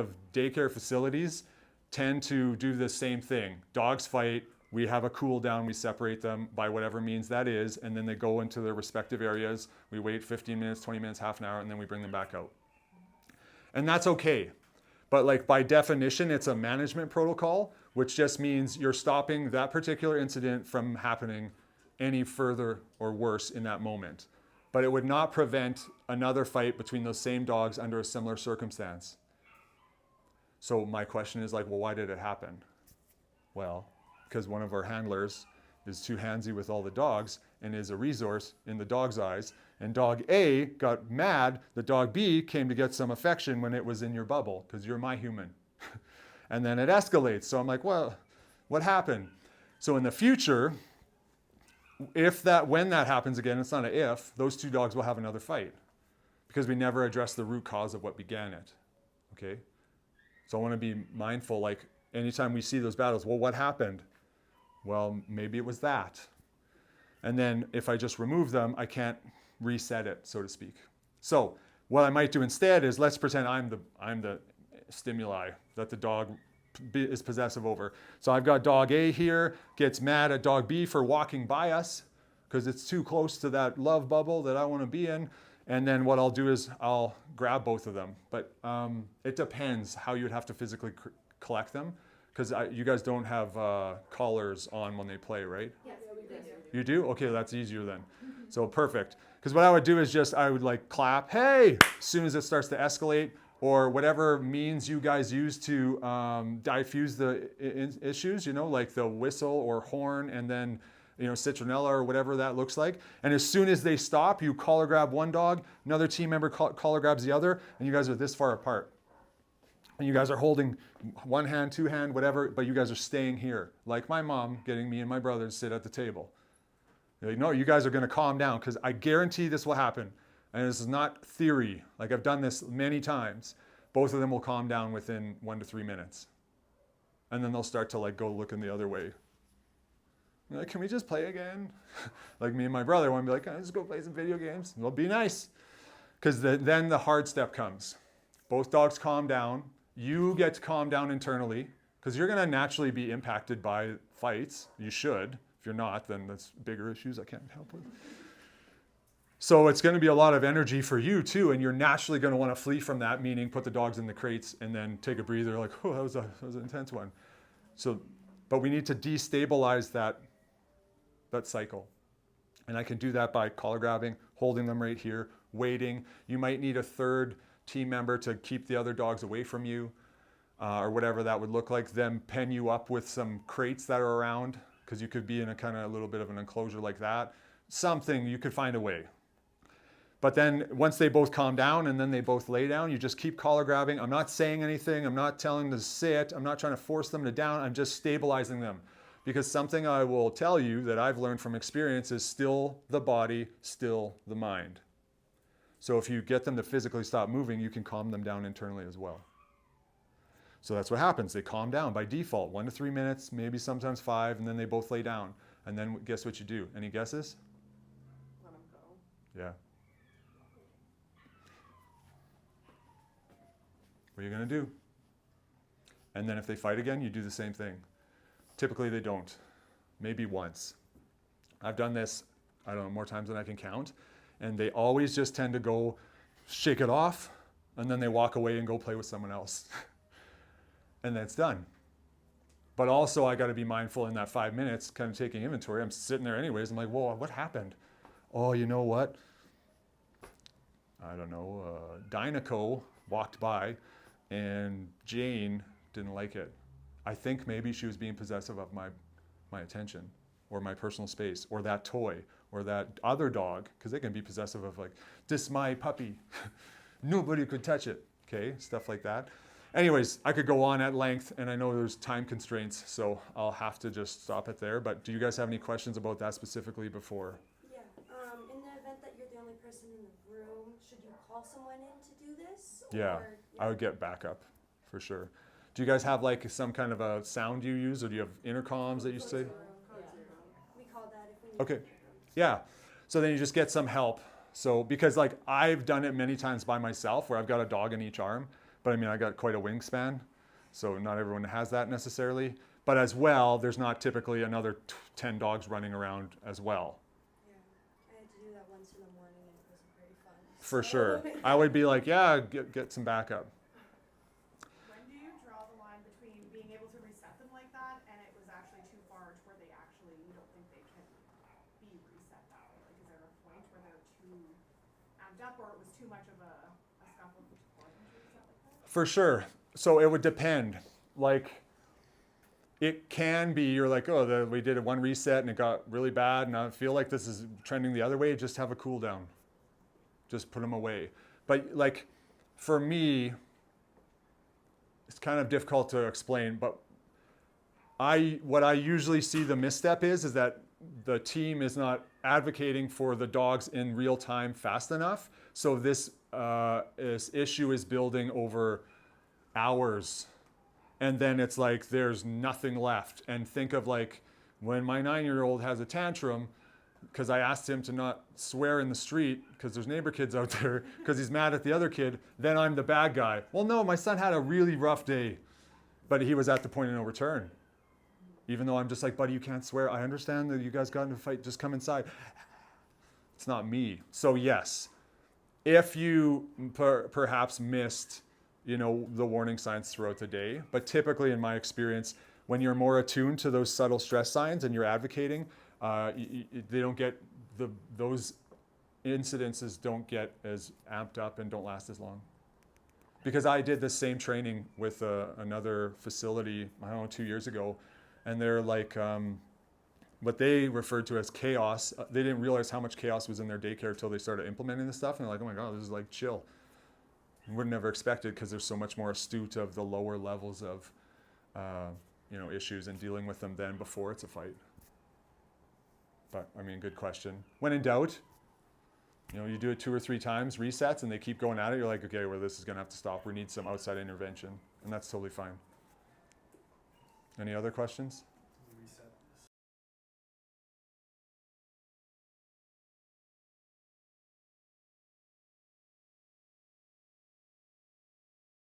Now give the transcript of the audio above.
of daycare facilities tend to do the same thing. Dogs fight, we have a cool down, we separate them by whatever means that is, and then they go into their respective areas. We wait 15 minutes, 20 minutes, half an hour, and then we bring them back out. And that's okay. But like by definition, it's a management protocol, which just means you're stopping that particular incident from happening any further or worse in that moment. But it would not prevent another fight between those same dogs under a similar circumstance. So my question is like, well, why did it happen? Well, because one of our handlers is too handsy with all the dogs and is a resource in the dog's eyes. And dog A got mad that dog B came to get some affection when it was in your bubble, because you're my human. And then it escalates. So I'm like, well, what happened? So in the future, when that happens again, it's not an if, those two dogs will have another fight because we never addressed the root cause of what began it. Okay? So I want to be mindful, like anytime we see those battles, well, what happened? Well, maybe it was that. And then if I just remove them, I can't reset it, so to speak. So what I might do instead is let's pretend I'm the stimuli that the dog is possessive over. So I've got dog A here, gets mad at dog B for walking by us because it's too close to that love bubble that I want to be in. And then what I'll do is I'll grab both of them. But it depends how you would have to physically collect them, because you guys don't have collars on when they play, right? Yes, we do. You do? Okay, that's easier then. So perfect. Because what I would do is I would like clap, hey, as soon as it starts to escalate, or whatever means you guys use to diffuse the issues, like the whistle or horn, and then, citronella or whatever that looks like. And as soon as they stop, you collar grab one dog, another team member collar grabs the other, and you guys are this far apart. And you guys are holding one hand, two hand, whatever, but you guys are staying here. Like my mom getting me and my brother to sit at the table. You're like, no, you guys are going to calm down, because I guarantee this will happen. And this is not theory. Like I've done this many times. Both of them will calm down within 1 to 3 minutes. And then they'll start to like go looking the other way. Like, can we just play again? Like me and my brother want to be like, let's go play some video games. It'll be nice. Because then the hard step comes. Both dogs calm down. You get to calm down internally, because you're going to naturally be impacted by fights. You should. If you're not, then that's bigger issues I can't help with. So it's going to be a lot of energy for you too, and you're naturally going to want to flee from that, meaning put the dogs in the crates and then take a breather like, oh, that was an intense one. So, but we need to destabilize that cycle. And I can do that by collar grabbing, holding them right here, waiting. You might need a third team member to keep the other dogs away from you, or whatever that would look like. Them pen you up with some crates that are around, because you could be in a kind of a little bit of an enclosure like that. Something, you could find a way. But then once they both calm down and then they both lay down, you just keep collar grabbing. I'm not saying anything. I'm not telling them to sit. I'm not trying to force them to down. I'm just stabilizing them. Because something I will tell you that I've learned from experience is still the body, still the mind. So if you get them to physically stop moving, you can calm them down internally as well. So that's what happens. They calm down by default, 1 to 3 minutes, maybe sometimes 5, and then they both lay down. And then guess what you do? Any guesses? Let them go. Yeah. What are you going to do? And then if they fight again, you do the same thing. Typically they don't. Maybe once. I've done this, I don't know, more times than I can count. And they always just tend to go shake it off, and then they walk away and go play with someone else. And then it's done. But also I got to be mindful in that 5 minutes, kind of taking inventory. I'm sitting there anyways. I'm like, whoa, what happened? Oh, you know what? I don't know. Dynaco walked by, and Jane didn't like it. I think maybe she was being possessive of my attention, or my personal space, or that toy, or that other dog, because they can be possessive of like, this is my puppy. Nobody could touch it. Okay, stuff like that. Anyways, I could go on at length, and I know there's time constraints, so I'll have to just stop it there. But do you guys have any questions about that specifically before? Yeah. In the event that you're the only person in the room, should you call someone in to do this? Yeah, I would get backup for sure. Do you guys have like some kind of a sound you use, or do you have intercoms that you say? We call that if we need Okay. Yeah. So then you just get some help. So because like I've done it many times by myself, where I've got a dog in each arm. But I mean, I got quite a wingspan, so not everyone has that necessarily. But as well, there's not typically another 10 dogs running around as well. Yeah, I had to do that once in the morning and it wasn't very fun. For so- sure. I would be like, yeah, get some backup. When do you draw the line between being able to reset them like that and it was actually too far to where they actually, you don't think they can be reset that way? Like, is there a point where they're too amped up or it was too much of a scuffle for them to reset like that? For sure. So it would depend. Like, it can be, you're like, oh, we did a one reset and it got really bad and I feel like this is trending the other way. Just have a cool down. Just put them away. But like, for me, it's kind of difficult to explain, but what I usually see the misstep is that the team is not advocating for the dogs in real time fast enough. So this issue is building over hours. And then it's like there's nothing left. And think of like when my 9-year-old has a tantrum because I asked him to not swear in the street because there's neighbor kids out there because he's mad at the other kid, then I'm the bad guy. Well, no, my son had a really rough day, but he was at the point of no return. Even though I'm just like, buddy, you can't swear. I understand that you guys got in a fight. Just come inside. It's not me. So yes, if you perhaps missed the warning signs throughout the day. But typically, in my experience, when you're more attuned to those subtle stress signs and you're advocating, they don't get those incidences don't get as amped up and don't last as long. Because I did the same training with another facility, I don't know, 2 years ago, and they're like, what they referred to as chaos. They didn't realize how much chaos was in their daycare until they started implementing this stuff, and they're like, oh my God, this is like chill. Would never expect it because they're so much more astute of the lower levels of issues and dealing with them than before it's a fight. But I mean, good question. When in doubt, you do it 2 or 3 times, resets, and they keep going at it. You're like, okay, well, this is going to have to stop. We need some outside intervention, and that's totally fine. Any other questions?